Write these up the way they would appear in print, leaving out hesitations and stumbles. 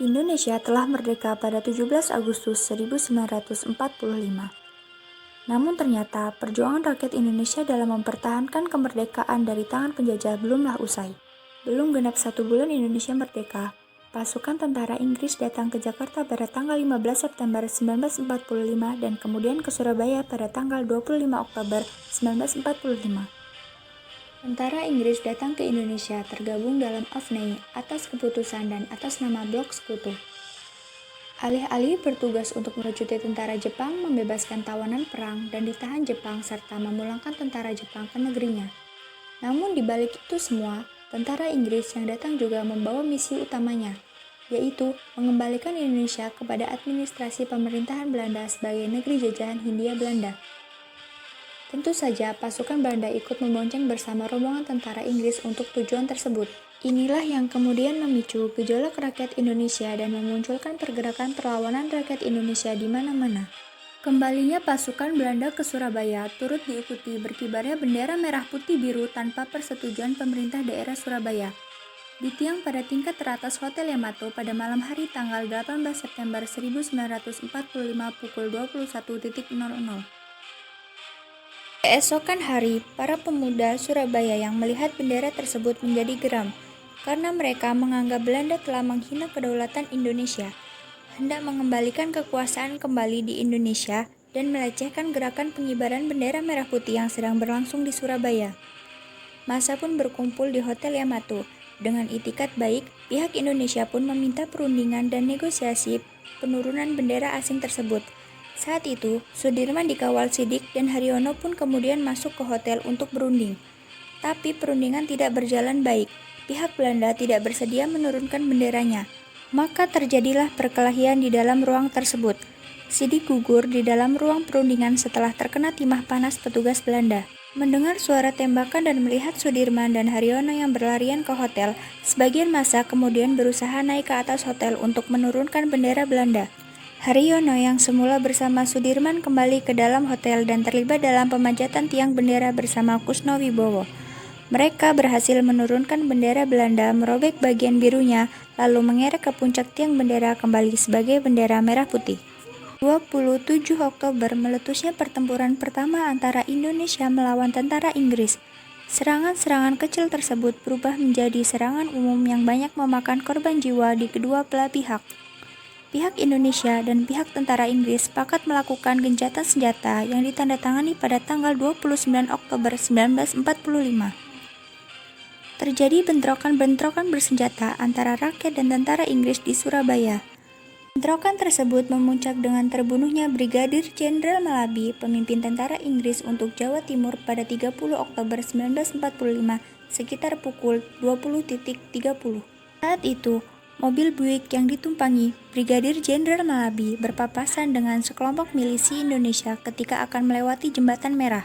Indonesia telah merdeka pada 17 Agustus 1945. Namun ternyata perjuangan rakyat Indonesia dalam mempertahankan kemerdekaan dari tangan penjajah belumlah usai. Belum genap 1 bulan Indonesia merdeka, pasukan tentara Inggris datang ke Jakarta pada tanggal 15 September 1945 dan kemudian ke Surabaya pada tanggal 25 Oktober 1945. Tentara Inggris datang ke Indonesia tergabung dalam AFNI atas keputusan dan atas nama Blok Sekutu. Alih-alih bertugas untuk melucuti tentara Jepang, membebaskan tawanan perang, dan ditahan Jepang serta memulangkan tentara Jepang ke negerinya. Namun di balik itu semua, tentara Inggris yang datang juga membawa misi utamanya, yaitu mengembalikan Indonesia kepada administrasi pemerintahan Belanda sebagai negeri jajahan Hindia Belanda. Tentu saja pasukan Belanda ikut membonceng bersama rombongan tentara Inggris untuk tujuan tersebut. Inilah yang kemudian memicu gejolak rakyat Indonesia dan memunculkan pergerakan perlawanan rakyat Indonesia di mana-mana. Kembalinya pasukan Belanda ke Surabaya turut diikuti berkibarnya bendera merah putih biru tanpa persetujuan pemerintah daerah Surabaya. Ditiang pada tingkat teratas Hotel Yamato pada malam hari tanggal 18 September 1945 pukul 21.00. Keesokan hari, para pemuda Surabaya yang melihat bendera tersebut menjadi geram, karena mereka menganggap Belanda telah menghina kedaulatan Indonesia, hendak mengembalikan kekuasaan kembali di Indonesia, dan melecehkan gerakan pengibaran bendera merah putih yang sedang berlangsung di Surabaya. Massa pun berkumpul di Hotel Yamato. Dengan itikat baik, pihak Indonesia pun meminta perundingan dan negosiasi penurunan bendera asing tersebut. Saat itu, Sudirman dikawal Sidik dan Haryono pun kemudian masuk ke hotel untuk berunding. Tapi perundingan tidak berjalan baik. Pihak Belanda tidak bersedia menurunkan benderanya. Maka terjadilah perkelahian di dalam ruang tersebut. Sidik gugur di dalam ruang perundingan setelah terkena timah panas petugas Belanda. Mendengar suara tembakan dan melihat Sudirman dan Haryono yang berlarian ke hotel, sebagian massa kemudian berusaha naik ke atas hotel untuk menurunkan bendera Belanda. Haryono yang semula bersama Sudirman kembali ke dalam hotel dan terlibat dalam pemanjatan tiang bendera bersama Kusno Wibowo. Mereka berhasil menurunkan bendera Belanda, merobek bagian birunya, lalu mengerek ke puncak tiang bendera kembali sebagai bendera merah putih. 27 Oktober meletusnya pertempuran pertama antara Indonesia melawan tentara Inggris. Serangan-serangan kecil tersebut berubah menjadi serangan umum yang banyak memakan korban jiwa di kedua belah pihak. Pihak Indonesia dan pihak tentara Inggris sepakat melakukan gencatan senjata yang ditandatangani pada tanggal 29 Oktober 1945. Terjadi bentrokan-bentrokan bersenjata antara rakyat dan tentara Inggris di Surabaya. Bentrokan tersebut memuncak dengan terbunuhnya Brigadir Jenderal Malabi, pemimpin tentara Inggris untuk Jawa Timur pada 30 Oktober 1945 sekitar pukul 20.30. Saat itu, mobil Buick yang ditumpangi Brigadir Jenderal Malabi berpapasan dengan sekelompok milisi Indonesia ketika akan melewati Jembatan Merah.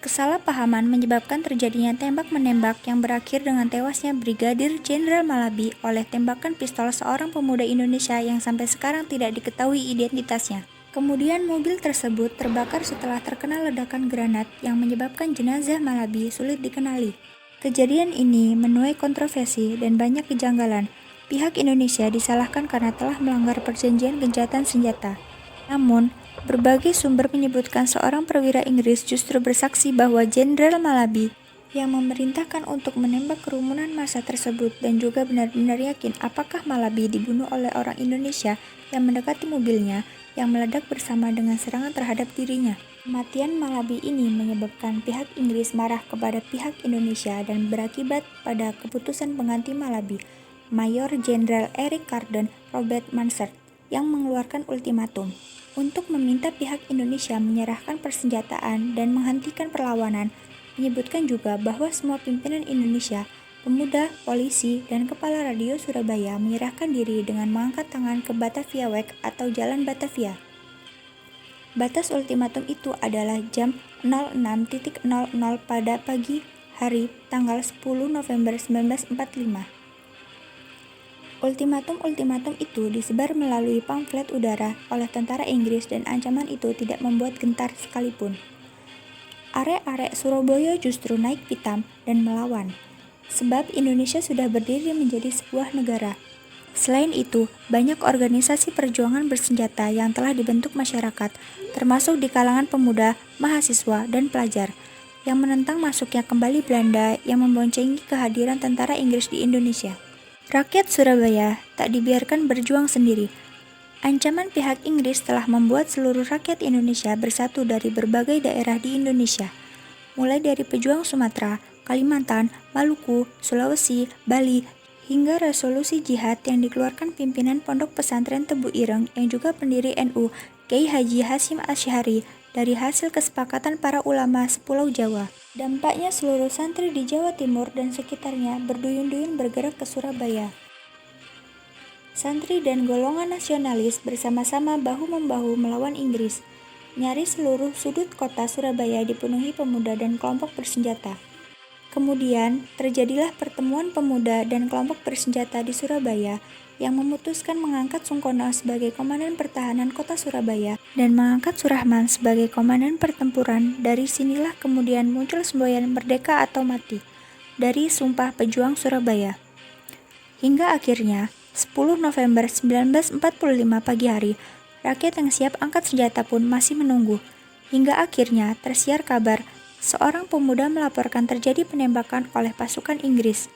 Kesalahpahaman menyebabkan terjadinya tembak-menembak yang berakhir dengan tewasnya Brigadir Jenderal Malabi oleh tembakan pistol seorang pemuda Indonesia yang sampai sekarang tidak diketahui identitasnya. Kemudian mobil tersebut terbakar setelah terkena ledakan granat yang menyebabkan jenazah Malabi sulit dikenali. Kejadian ini menuai kontroversi dan banyak kejanggalan. Pihak Indonesia disalahkan karena telah melanggar perjanjian gencatan senjata. Namun, berbagai sumber menyebutkan seorang perwira Inggris justru bersaksi bahwa Jenderal Malabi yang memerintahkan untuk menembak kerumunan massa tersebut dan juga benar-benar yakin apakah Malabi dibunuh oleh orang Indonesia yang mendekati mobilnya yang meledak bersama dengan serangan terhadap dirinya. Kematian Malabi ini menyebabkan pihak Inggris marah kepada pihak Indonesia dan berakibat pada keputusan pengganti Malabi, Mayor Jenderal Eric Carden Robert Mansert, yang mengeluarkan ultimatum untuk meminta pihak Indonesia menyerahkan persenjataan dan menghentikan perlawanan, menyebutkan juga bahwa semua pimpinan Indonesia, pemuda, polisi, dan kepala radio Surabaya menyerahkan diri dengan mengangkat tangan ke Batavia Weg atau Jalan Batavia. Batas ultimatum itu adalah jam 06.00 pada pagi hari tanggal 10 November 1945. Ultimatum-ultimatum itu disebar melalui pamflet udara oleh tentara Inggris dan ancaman itu tidak membuat gentar sekalipun. Arek-arek Surabaya justru naik pitam dan melawan, sebab Indonesia sudah berdiri menjadi sebuah negara. Selain itu, banyak organisasi perjuangan bersenjata yang telah dibentuk masyarakat, termasuk di kalangan pemuda, mahasiswa, dan pelajar, yang menentang masuknya kembali Belanda yang memboncengi kehadiran tentara Inggris di Indonesia. Rakyat Surabaya tak dibiarkan berjuang sendiri. Ancaman pihak Inggris telah membuat seluruh rakyat Indonesia bersatu dari berbagai daerah di Indonesia, mulai dari pejuang Sumatera, Kalimantan, Maluku, Sulawesi, Bali, hingga resolusi jihad yang dikeluarkan pimpinan Pondok Pesantren Tebu Ireng yang juga pendiri NU, Kiai Haji Hasyim Asy'ari, dari hasil kesepakatan para ulama sepulau Jawa. Dampaknya seluruh santri di Jawa Timur dan sekitarnya berduyun-duyun bergerak ke Surabaya. Santri dan golongan nasionalis bersama-sama bahu-membahu melawan Inggris. Nyaris seluruh sudut kota Surabaya dipenuhi pemuda dan kelompok bersenjata. Kemudian, terjadilah pertemuan pemuda dan kelompok bersenjata di Surabaya yang memutuskan mengangkat Sungkono sebagai Komandan Pertahanan Kota Surabaya dan mengangkat Surahman sebagai Komandan Pertempuran. Dari sinilah kemudian muncul semboyan Merdeka atau Mati dari Sumpah Pejuang Surabaya. Hingga akhirnya, 10 November 1945 pagi hari, rakyat yang siap angkat senjata pun masih menunggu. Hingga akhirnya tersiar kabar seorang pemuda melaporkan terjadi penembakan oleh pasukan Inggris.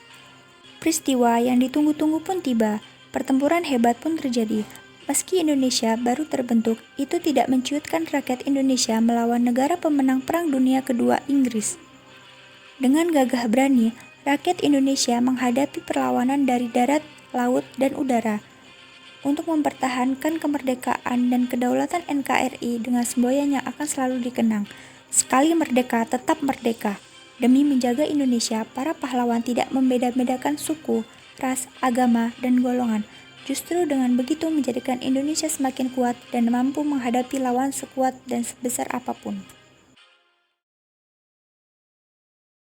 Peristiwa yang ditunggu-tunggu pun tiba, pertempuran hebat pun terjadi. Meski Indonesia baru terbentuk, itu tidak menciutkan rakyat Indonesia melawan negara pemenang Perang Dunia Kedua, Inggris. Dengan gagah berani, rakyat Indonesia menghadapi perlawanan dari darat, laut, dan udara untuk mempertahankan kemerdekaan dan kedaulatan NKRI dengan semboyan yang akan selalu dikenang. Sekali merdeka, tetap merdeka. Demi menjaga Indonesia, para pahlawan tidak membeda-bedakan suku, ras, agama, dan golongan. Justru dengan begitu menjadikan Indonesia semakin kuat dan mampu menghadapi lawan sekuat dan sebesar apapun.